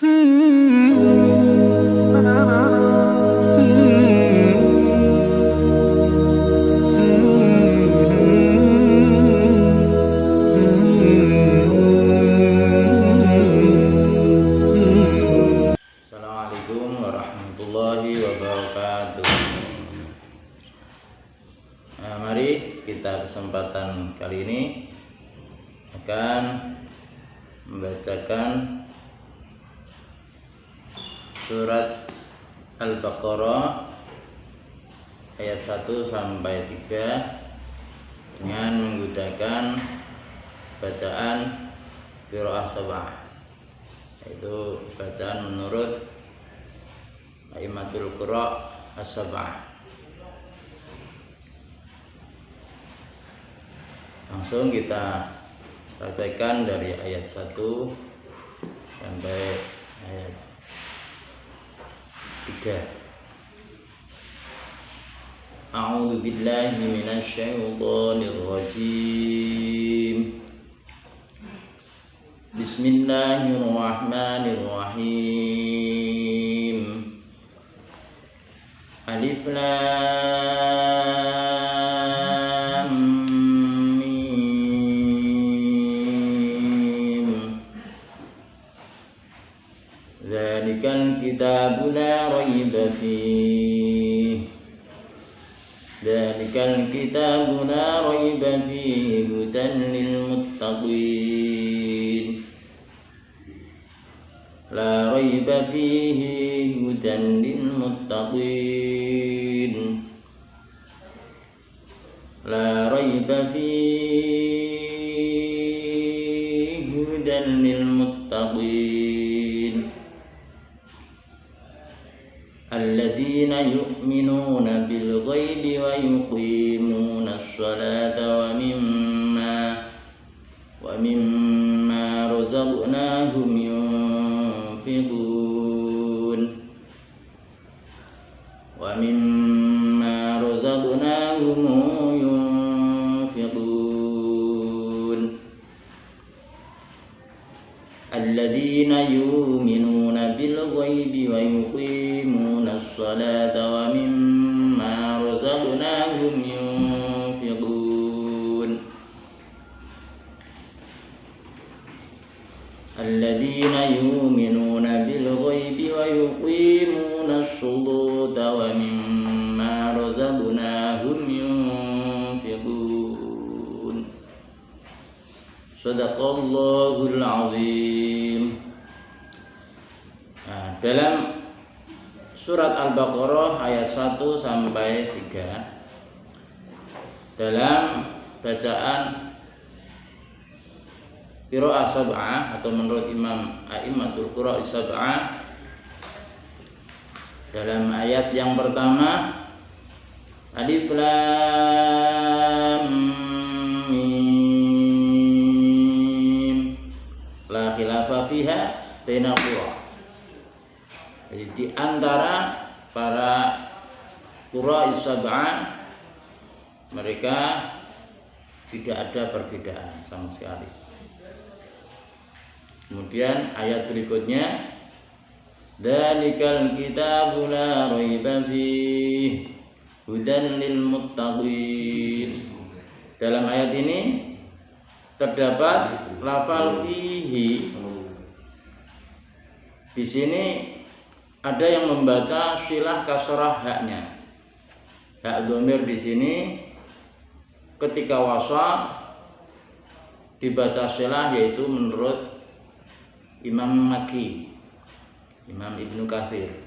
Assalamualaikum warahmatullahi wabarakatuh. Mari kita kesempatan kali ini akan membacakan surat Al-Baqarah ayat 1 sampai 3 dengan menggunakan bacaan qiraah sab'ah, yaitu bacaan menurut A'immatul Qurra as-sab'ah. Langsung kita praktekkan dari ayat 1 sampai ayat 3. A'udzu billahi minasy syaithanir rajim. Bismillahirrahmanirrahim. Alif Lam Mim. Dzalikal kitabu la raiba fihi. Dzalikal kitabu la raiba fihi hudan lil muttaqin. La raiba fihi hudan lil muttaqin. La raiba fihi hudan lil muttaqin. Alladzina yu'minuna bil ghaibi wa yuqimuna as-salata wa mimma razaqnahum yunfiqun. Wa mimma razaqnahum yunfiqun. Alladzina yu'minuna bil ghaibi wa yuqimuna as-salata wa mimma razaqnahum yunfiqun. Alladzina yu'minuna bil ghaibi wa yuqimuna as-salata wa mimma razaqnahum yunfiqun. Shadaqallahul azim. Dalam surat Al-Baqarah ayat 1 sampai 3, dalam bacaan qiraah sab'ah atau menurut Imam A'immatul Qurra as-sab'ah, dalam ayat yang pertama Alif Lam Mim la khilafa fiha bainal qurra. Jadi di antara para qurra as-sab'ah mereka tidak ada perbedaan sama sekali. Kemudian ayat berikutnya Dzalikal kitabu la raiba fihi hudan lil muttaqin. Dalam ayat ini terdapat lafal fihi. Di sini ada yang membaca silah kasrah haknya. Hak dhamir di sini ketika wasal dibaca silah, yaitu menurut Imam Makki, Imam Ibnu Katsir.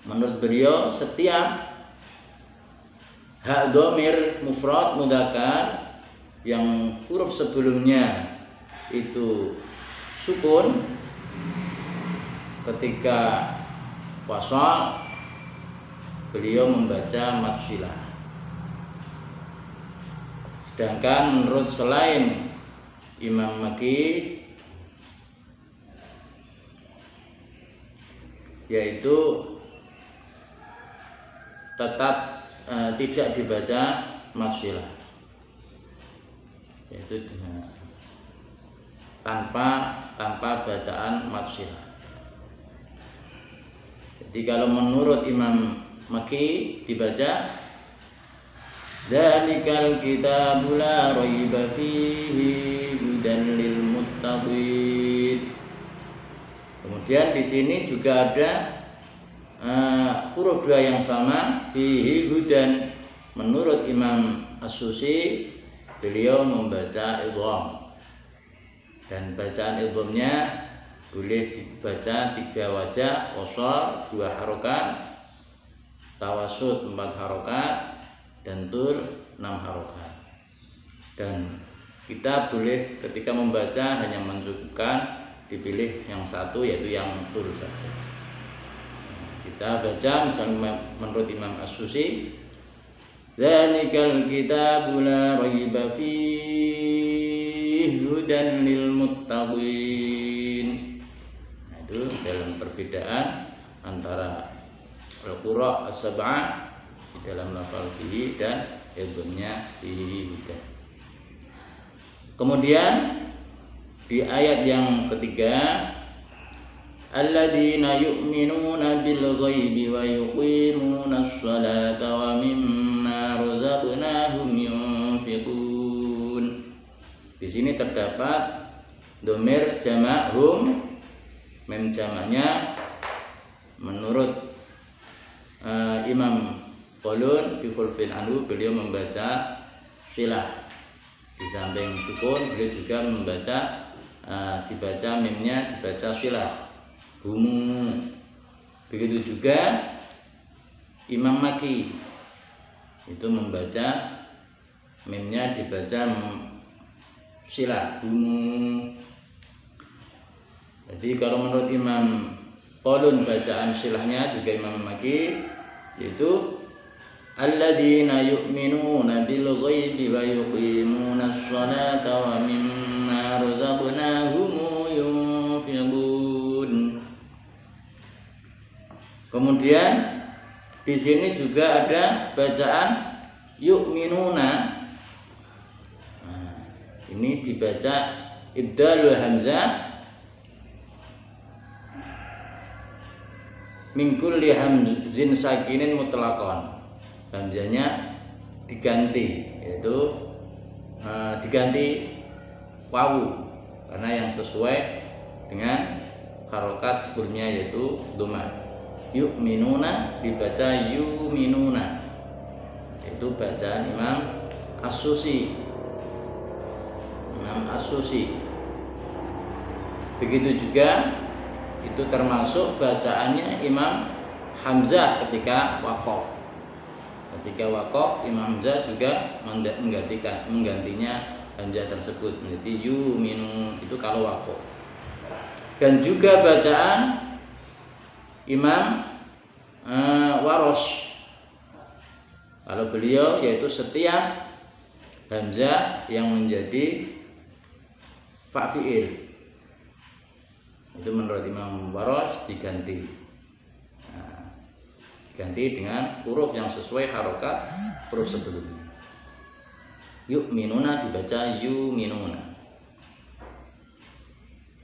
Menurut beliau setiap hak dhamir mufrad mudzakkar yang huruf sebelumnya itu sukun, ketika wasal beliau membaca mad silah. Sedangkan menurut selain Imam Makki, yaitu tetap tidak dibaca mad silah, yaitu tanpa bacaan mad silah. Jadi kalau menurut Imam Makki dibaca Dzalikal kitabu la raiba fihi hudan lil muttaqin. Kemudian di sini juga ada huruf dua yang sama, fihi hudan. Menurut Imam As-Susi, beliau membaca idgham. Dan bacaan idghamnya boleh dibaca 3 wajah, qashar 2 harokat, tawasud 4 harokat, dan tur 6 harokat. Dan kita boleh ketika membaca hanya mencukupkan dipilih yang satu, yaitu yang tur saja. Kita baca misalnya menurut Imam As-Susi, Dzalikal kitabu la raiba fihi hudan lil muttaqin. Nah, itu dalam perbedaan antara al-qura' as-sab'ah dalam lafal fihi dan idghamnya fihi hudan. Kemudian di ayat yang ketiga, alladzina yu'minuna bil ghaibi wa yuqimuna ash-shalata wa mimma razaqnahum yunfiqun. Di sini terdapat dhamir jamak hum, mem jamaknya menurut Imam Qalun bi khulfin anhu, beliau membaca silah. Di samping sukun beliau juga membaca dibaca mimnya dibaca silah. Humu. Begitu juga Imam Makki itu membaca mimnya dibaca silah. Humu. Jadi kalau menurut Imam Qalun bacaan silahnya juga Imam Makki yaitu alladzina yu'minuna bil ghaibi wa yuqimuna ash-shalata wa mimma razaqnahum yunfiqun. Kemudian di sini juga ada bacaan yu'minuna. Nah, ini dibaca ibdalul hamzah min kulli hamzin sakinin mutlaqan. Hamzahnya diganti, yaitu diganti wawu karena yang sesuai dengan harokat sebelumnya yaitu dhamma. Yu'minuna dibaca yuminuna, itu bacaan Imam As-Susi. Imam As-Susi. Begitu juga itu termasuk bacaannya Imam Hamzah ketika waqaf. Ketika waqaf Imam Hamzah juga menggantinya hamzah tersebut menjadi yuminu, itu kalau waqaf. Dan juga bacaan Imam Warosh, kalau beliau yaitu setiap hamzah yang menjadi fa fi'il itu menurut Imam Warosh diganti. Ganti dengan huruf yang sesuai harokat huruf sebelumnya. Yu'minuna dibaca yuminuna.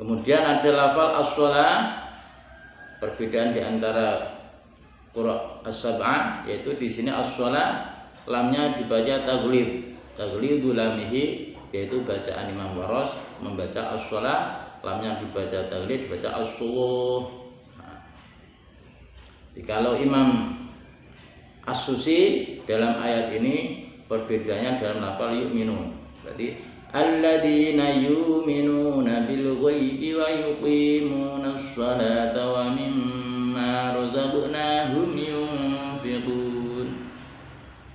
Kemudian ada lafal as-shalah, perbedaan di antara qura' as-sab'ah, yaitu di sini as-shalah lamnya dibaca taghlib. Taghlibul lamihi, yaitu bacaan Imam Warosh membaca as-shalah, lamnya dibaca taghlib, dibaca as-subuh. Kalau Imam As-Susi dalam ayat ini perbedaannya dalam lafal yu'minun. Berarti alladzina yu'minuna bil ghaibi wa yuqimuna ash-shalata wa mimma razaqnahum yunfiqun.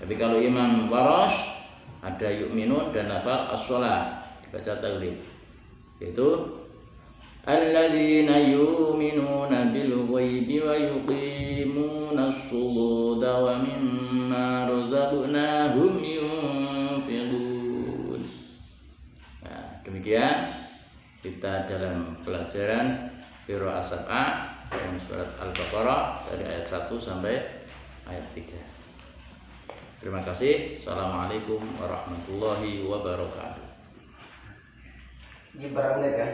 Tapi kalau Imam Warosh ada yu'minun dan lafal as-shalah dibaca taghlib, yaitu alladzina yu'minuna bil ghaibi wa yuqimuna ash-shuhuda wa mimma razaqnahum yunfiqun. Nah, demikian kita dalam pelajaran Qira'ah As-Sab'ah dalam surat Al-Baqarah dari ayat 1 sampai ayat 3. Terima kasih. Assalamualaikum warahmatullahi wabarakatuh. Ini berapa menit kan?